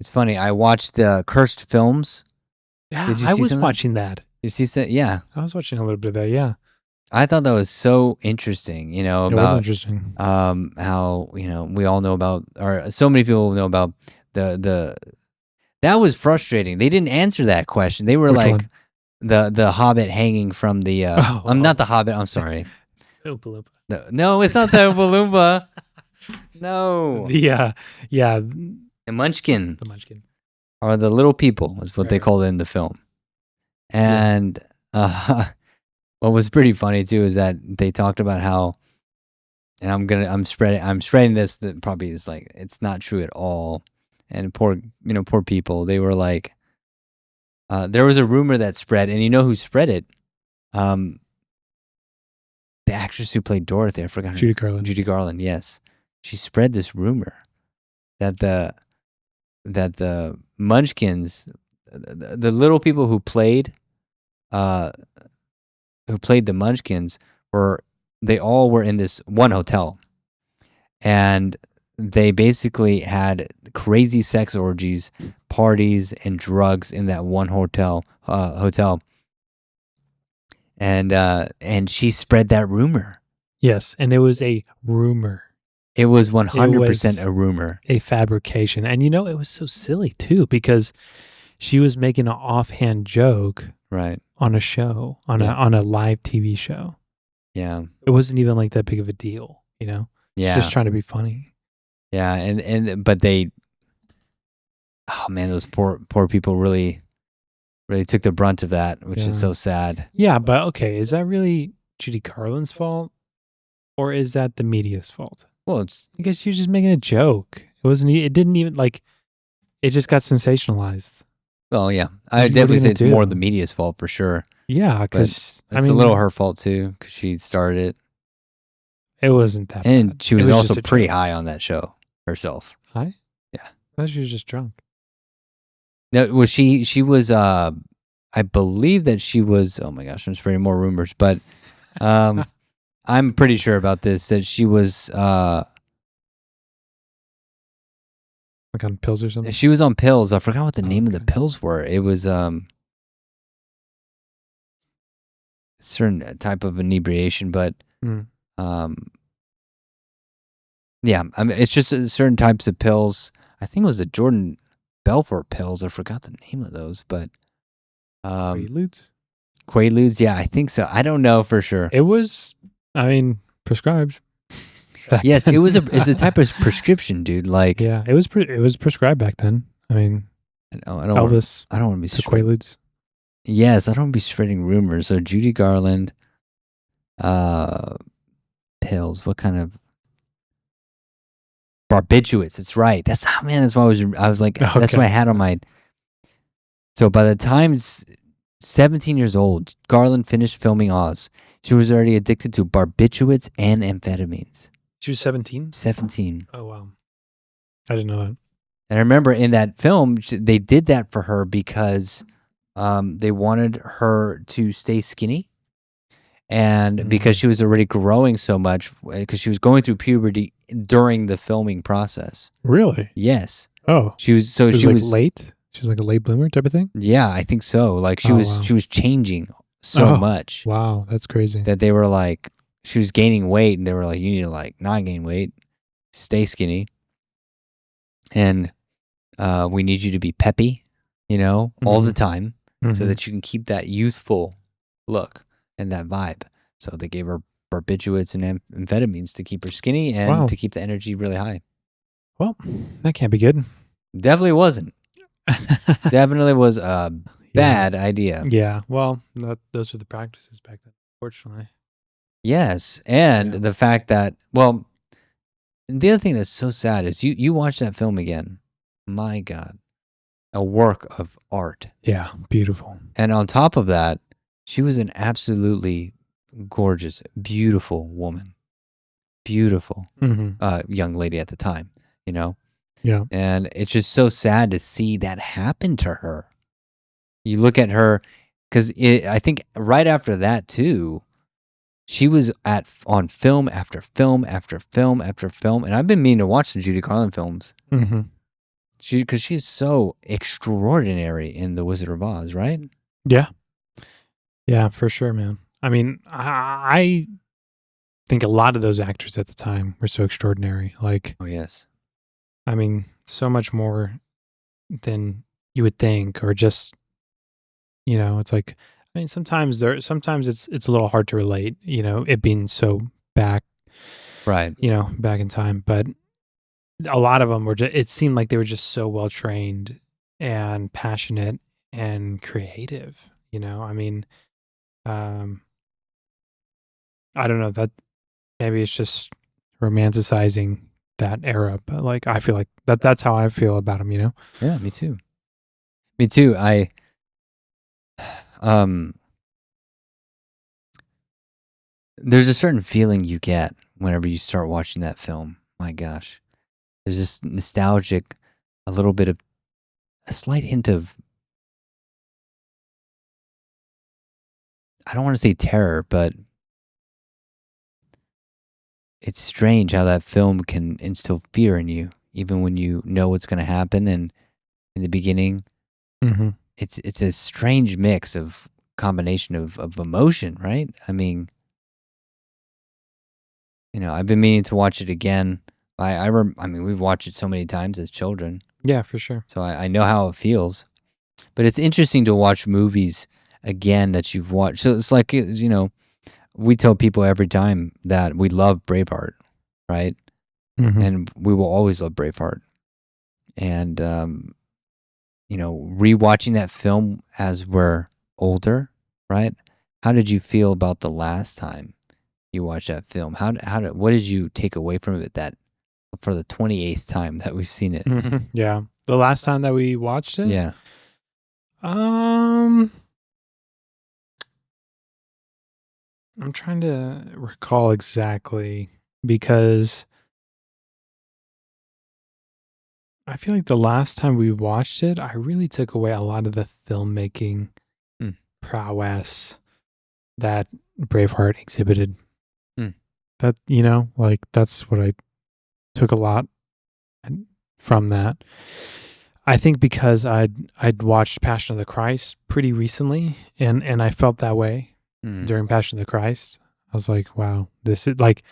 It's funny. I watched Cursed Films. Yeah, Did you I see was some of that? watching that. You see that? Yeah. I was watching a little bit of that. Yeah, I thought that was so interesting, it was about interesting. how, we all know about, or so many people know about the that was frustrating. They didn't answer that question. They were Which like one? the Hobbit hanging from the I'm not the Hobbit, I'm sorry. Oompa Loompa. No, it's not the Oompa Loompa. No. The The Munchkin, the Munchkin. or the little people is what they Right. called it in the film. And what was pretty funny too is that they talked about how, and I'm spreading this that probably is like, it's not true at all. And poor people, they were like, there was a rumor that spread, and you know who spread it? The actress who played Dorothy, I forgot her Judy Garland. Judy Garland, yes. She spread this rumor that the Munchkins, the little people who played the Munchkins, they all were in this one hotel, and they basically had crazy sex orgies, parties, and drugs in that one hotel. And she spread that rumor. Yes, and it was a rumor, It was 100% was a rumor. a fabrication, and it was so silly too because she was making an offhand joke Right. on a show, on a live TV show. Yeah. It wasn't even like that big of a deal, Yeah. She's just trying to be funny. Yeah, but they, oh man, those poor people really took the brunt of that, which is so sad. Yeah, but okay, is that really Judy Garland's fault, or is that the media's fault? Well, I guess you're just making a joke. It didn't even it just got sensationalized. well, yeah, What I are definitely you say gonna it's do? more the media's fault for sure. Yeah, because It's a little her fault too, because she started it, it wasn't that and bad. she was It also just a pretty joke. high on that show herself. High? Yeah. I thought she was just drunk. No, well, she was. I believe that she was. Oh my gosh, I'm spreading more rumors, but I'm pretty sure about this, that she was. Like on pills or something? She was on pills. I forgot what the name of the Okay. pills were. It was certain type of inebriation, but Mm. yeah, I mean, it's just certain types of pills. I think it was the Jordan Belfort pills. I forgot the name of those, but Preludes? Quaaludes. Yeah, I think so. I don't know for sure. It was, prescribed. back Yes, then. it's a type of prescription, dude. Like, Yeah, it was prescribed back then. I mean, I don't Elvis I don't want to be took Quaaludes. Yes, I don't want to be spreading rumors. So Judy Garland, pills. What kind of barbiturates? That's right. That's That's why I was like, that's Okay. what I had on my. So by the time 17 years old, Garland finished filming Oz. She was already addicted to barbiturates and amphetamines. She was 17? 17. Oh, wow. I didn't know that. And I remember in that film, they did that for her because they wanted her to stay skinny. And because she was already growing so much, because she was going through puberty during the filming process. Really? Yes. Oh. She was, so She she was was late? She was like a late bloomer type of thing? Yeah, I think so. Like she Oh, was, wow. she was changing so much Wow, that's crazy. that they were like, she was gaining weight, and they were like, you need to like not gain weight, stay skinny, and we need you to be peppy, all the time, so that you can keep that youthful look and that vibe. So they gave her barbiturates and amphetamines to keep her skinny and to keep the energy really high. Well, that can't be good. Definitely wasn't. Definitely was a bad idea. Yeah. Well, those were the practices back then, fortunately. Yes. And the fact that, well, the other thing that's so sad is you watch that film again. My God. A work of art. Yeah. Beautiful. And on top of that, she was an absolutely gorgeous, beautiful woman. Beautiful young lady at the time, Yeah. And it's just so sad to see that happen to her. You look at her, because I think right after that too, she was on film after film after film after film, and I've been meaning to watch the Judy Garland films. Because she's so extraordinary in The Wizard of Oz, right? Yeah. Yeah, for sure, man. I mean, I think a lot of those actors at the time were so extraordinary. Like, Oh yes. I mean, so much more than you would think, or just, it's like, I mean, sometimes it's a little hard to relate, it being so back, Right. back in time. But a lot of them were just, it seemed like they were just so well trained and passionate and creative, I mean, um, I don't know that maybe it's just romanticizing that era, but like, I feel like that's how I feel about them, Yeah, me too. Me too. There's a certain feeling you get whenever you start watching that film. My gosh. There's this nostalgic, a little bit of a slight hint of, I don't want to say terror, but it's strange how that film can instill fear in you, even when you know what's going to happen. And in the beginning, Mm-hmm. it's a strange mix of combination of emotion, right? I mean, I've been meaning to watch it again. I mean, we've watched it so many times as children, Yeah, for sure. so I know how it feels. But it's interesting to watch movies again that you've watched. So it's like, we tell people every time that we love Braveheart, right? Mm-hmm. And we will always love Braveheart. And, rewatching that film as we're older, right? How did you feel about the last time you watched that film? What did you take away from it that for the 28th time that we've seen it? Mm-hmm. Yeah. The last time that we watched it? Yeah. I'm trying to recall exactly because I feel like the last time we watched it, I really took away a lot of the filmmaking prowess that Braveheart exhibited. That, like that's what I took a lot from that. I think because I'd watched Passion of the Christ pretty recently, and I felt that way during Passion of the Christ. I was like, wow, this is like,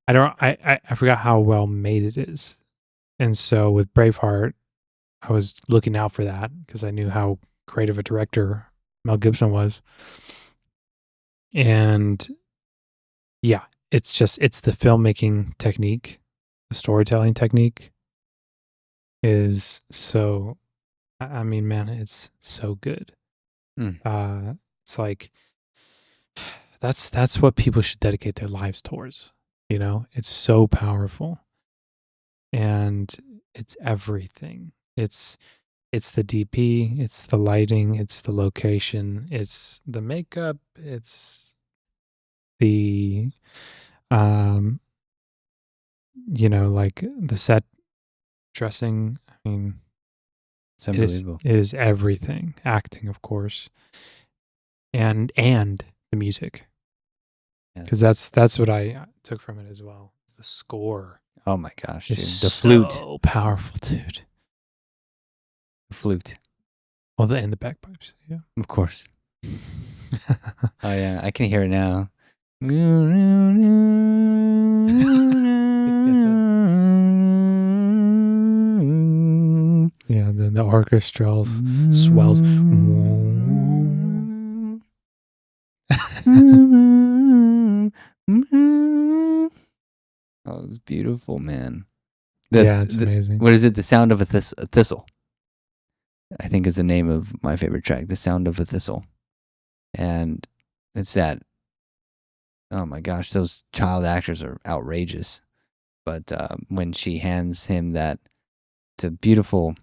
I forgot how well made it is. And so with Braveheart, I was looking out for that because I knew how great of a director Mel Gibson was. And yeah, it's the filmmaking technique, the storytelling technique is so, I mean, man, it's so good. It's like, that's what people should dedicate their lives towards. It's so powerful, and it's everything. It's the DP, it's the lighting, it's the location, it's the makeup, it's the like the set dressing. I mean, It's unbelievable. It is everything. Acting, of course, and the music, because that's what I took from it as well. The score. Oh my gosh, dude. Is The flute. so powerful, dude. The flute. Well, and the bagpipes, yeah. Of course. Oh yeah, I can hear it now. Yeah, then the orchestrals swells. Oh, it's beautiful, man. It's amazing. What is it? The Sound of a Thistle. I think is the name of my favorite track. The Sound of a Thistle. And it's that, oh my gosh, those child actors are outrageous. But when she hands him that, it's a beautiful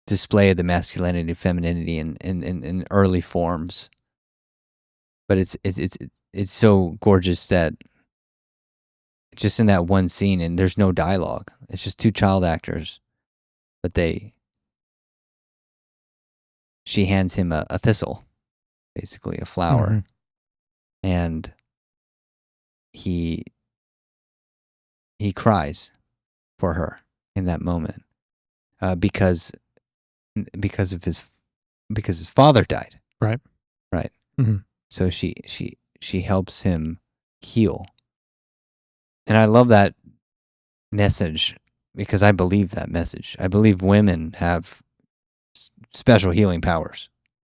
display of the masculinity and femininity in early forms. But it's so gorgeous that just in that one scene, and there's no dialogue. It's just two child actors, but she hands him a thistle, basically a flower, and he cries, for her in that moment, because of his father died. Right. Right. Mm-hmm. So she helps him heal. And I love that message because I believe that message. I believe women have special healing powers.